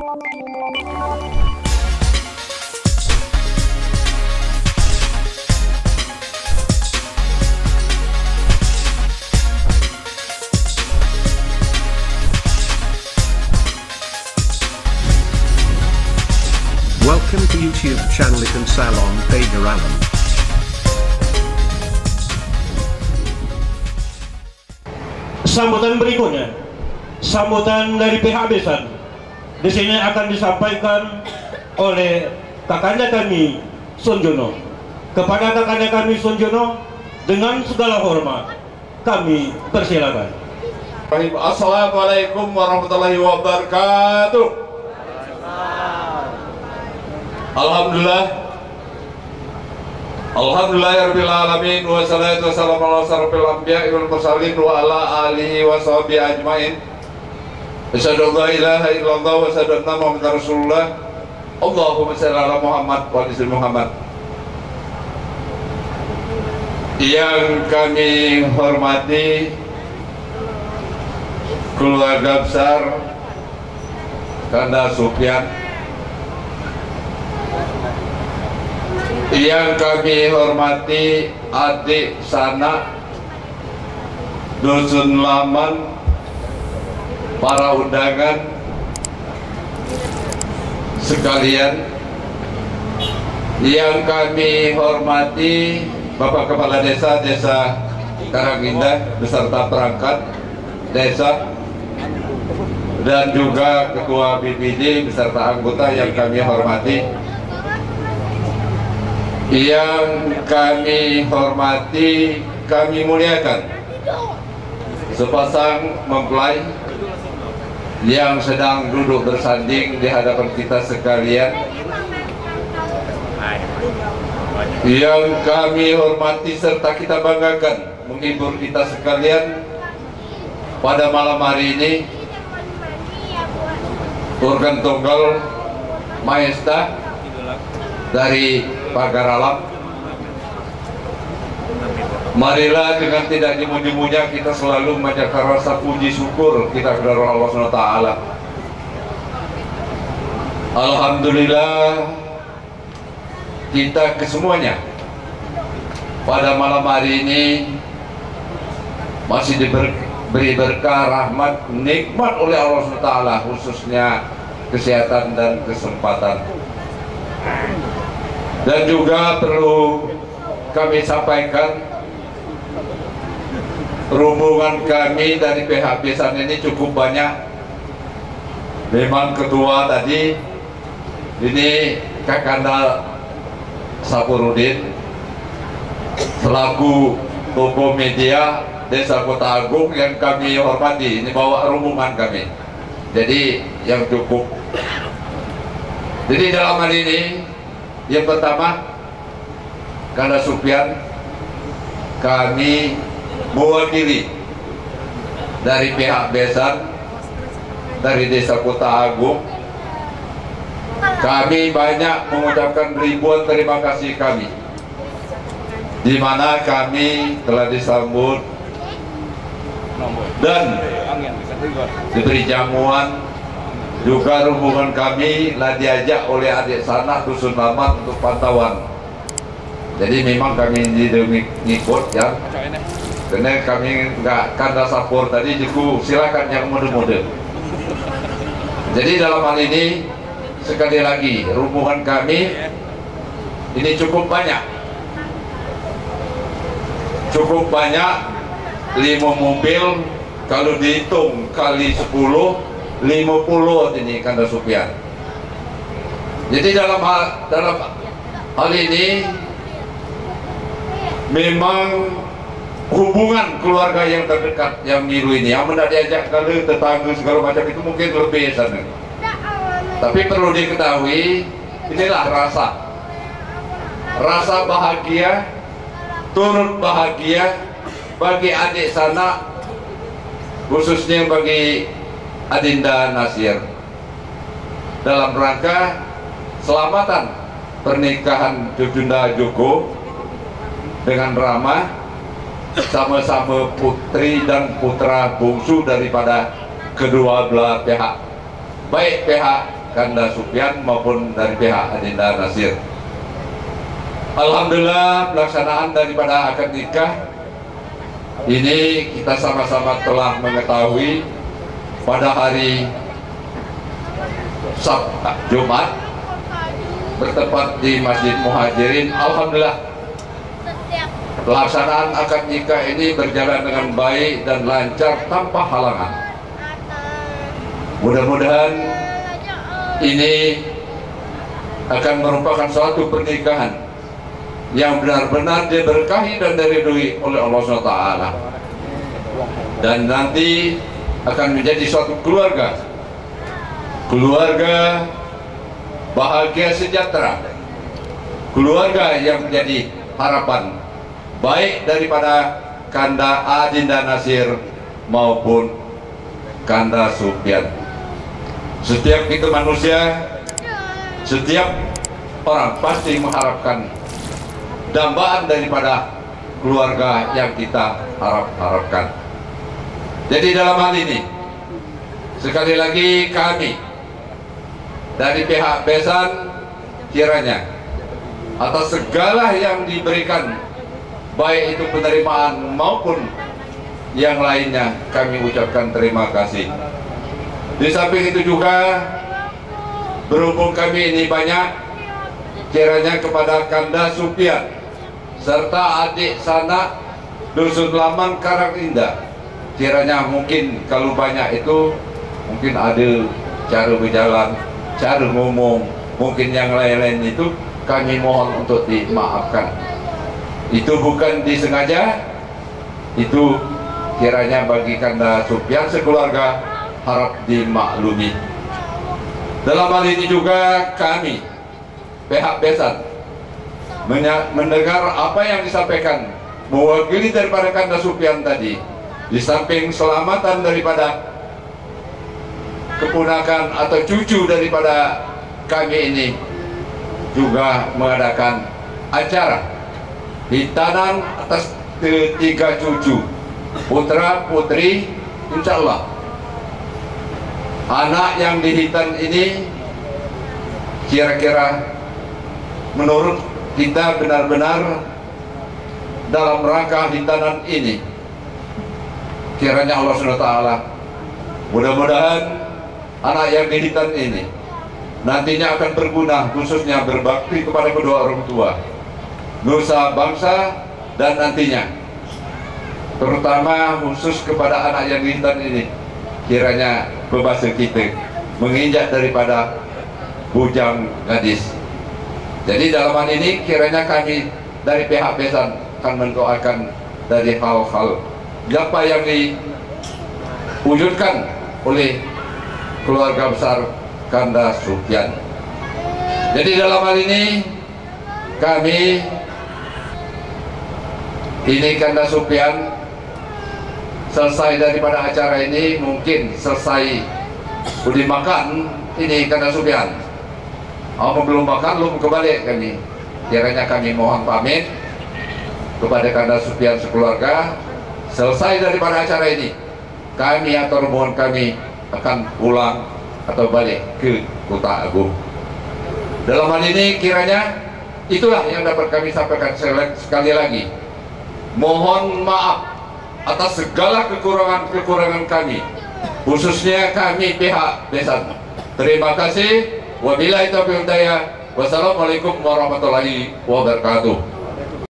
Welcome to YouTube channel Ikan Salon Pager Alam. Sambutan berikutnya, sambutan dari pihak besan. Di sini akan disampaikan oleh kakanda kami Sonjono. Kepada kakanda kami Sonjono, dengan segala hormat kami persilakan. Assalamualaikum warahmatullahi wabarakatuh. Alhamdulillahirabbil alamin wassalatu wassalamu ala asyrofil anbiya'i wal mursalin wa ala alihi wa sahbihi ajmain. Asyhadu an la ilaha illallah wa asyhadu anna Muhammadar Rasulullah. Allahumma shalli ala Muhammad wa ali Muhammad. Yang kami hormati keluarga besar Kanda Sufyan, yang kami hormati adik sanak Dusun Laman, para undangan sekalian, yang kami hormati Bapak Kepala Desa Karangindah beserta perangkat desa, dan juga Ketua BPD beserta anggota yang kami hormati. Yang kami hormati, kami muliakan sepasang mempelai yang sedang duduk bersanding di hadapan kita sekalian. Yang kami hormati serta kita banggakan menghibur kita sekalian pada malam hari ini, Organ Tunggal Maesta dari Pagar Alam. Marilah dengan tidak jemu-jemunya kita selalu memanjatkan rasa puji syukur kita kepada Allah SWT. Alhamdulillah, kita kesemuanya pada malam hari ini masih diberi berkah, rahmat, nikmat oleh Allah SWT, khususnya kesehatan dan kesempatan. Dan juga perlu kami sampaikan, rombongan kami dari pihak besan ini cukup banyak. Memang ketua tadi ini Kakanda Sapurudin selaku tokoh media Desa Kota Agung yang kami hormati, ini bawa rombongan kami. Jadi yang cukup. Jadi dalam hal ini, yang pertama, Kanda Sufyan, kami mewakili dari pihak besan dari Desa Kota Agung, kami banyak mengucapkan ribuan terima kasih kami, di mana kami telah disambut dan diberi jamuan. Juga rombongan kami lah diajak oleh adik sanak Dusun Laman untuk pantauan. Jadi memang kami ngikut ya, karena kami nggak Kanda Sapur tadi juga silakan yang mode-mode. Jadi dalam hal ini sekali lagi rombongan kami ini cukup banyak, 5 mobil, kalau dihitung kali 10, 50 ini Kanda Sufyan. Jadi dalam hal ini memang hubungan keluarga yang terdekat yang milu ini, yang tidak diajak kali tetangga segala macam itu mungkin lebih sana. Tapi perlu diketahui, inilah rasa bahagia, turut bahagia bagi adik sanak, khususnya bagi Adinda Nasir, dalam rangka selamatan pernikahan Jujunda Joko dengan Rama, sama-sama putri dan putra bungsu daripada kedua belah pihak, baik pihak Kanda Supian maupun dari pihak Adinda Nasir. Alhamdulillah pelaksanaan daripada akad nikah ini kita sama-sama telah mengetahui pada hari Jumat bertempat di Masjid Muhajirin. Alhamdulillah pelaksanaan akad nikah ini berjalan dengan baik dan lancar tanpa halangan. Mudah-mudahan ini akan merupakan suatu pernikahan yang benar-benar diberkahi dan diridhoi oleh Allah SWT, dan nanti akan menjadi suatu keluarga bahagia sejahtera, keluarga yang menjadi harapan baik daripada Kanda Adinda Nasir maupun Kanda Supian. Setiap kita manusia, setiap orang pasti mengharapkan dambaan daripada keluarga yang kita harapkan. Jadi dalam hal ini, sekali lagi kami dari pihak besan kiranya atas segala yang diberikan, baik itu penerimaan maupun yang lainnya, kami ucapkan terima kasih. Di samping itu juga, berhubung kami ini banyak, kiranya kepada Kanda Supian serta adik sanak Dusun Laman Karang Indah, kiranya mungkin kalau banyak itu mungkin ada cara berjalan, cara ngomong, mungkin yang lain-lain itu kami mohon untuk dimaafkan. Itu bukan disengaja, itu kiranya bagi Kanda Supian sekeluarga harap dimaklumi. Dalam hal ini juga kami pihak besan mendengar apa yang disampaikan mewakili daripada Kanda Supian tadi. Di samping selamatan daripada keponakan atau cucu daripada kami ini, juga mengadakan acara hitanan atas ketiga cucu, putra putri. Insya Allah anak yang dihitan ini kira-kira menurut kita benar-benar dalam rangka hitanan ini, kiranya Allah SWT mudah-mudahan anak yang dihitan ini nantinya akan berguna, khususnya berbakti kepada kedua orang tua, nusa bangsa, dan nantinya terutama khusus kepada anak yang dihitan ini, kiranya berbahasa kita menginjak daripada bujang gadis. Jadi dalam hal ini kiranya kami dari pihak besan akan mendoakan dari hal-hal apa yang diwujudkan oleh keluarga besar Kanda Supian. Jadi dalam hal ini kami Kanda Supian selesai daripada acara ini, mungkin selesai udah makan ini Kanda Supian. Apa belum makan, belum kembali kami. Kiranya kami mohon pamit kepada Kanda Supian sekeluarga. Selesai daripada acara ini, kami atau rombongan kami akan pulang atau balik ke Kota Agung. Dalam hal ini kiranya itulah yang dapat kami sampaikan. Sekali lagi mohon maaf atas segala kekurangan kami, khususnya kami pihak besan. Terima kasih. Wabillahi taufiq wal hidayah. Wassalamualaikum warahmatullahi wabarakatuh.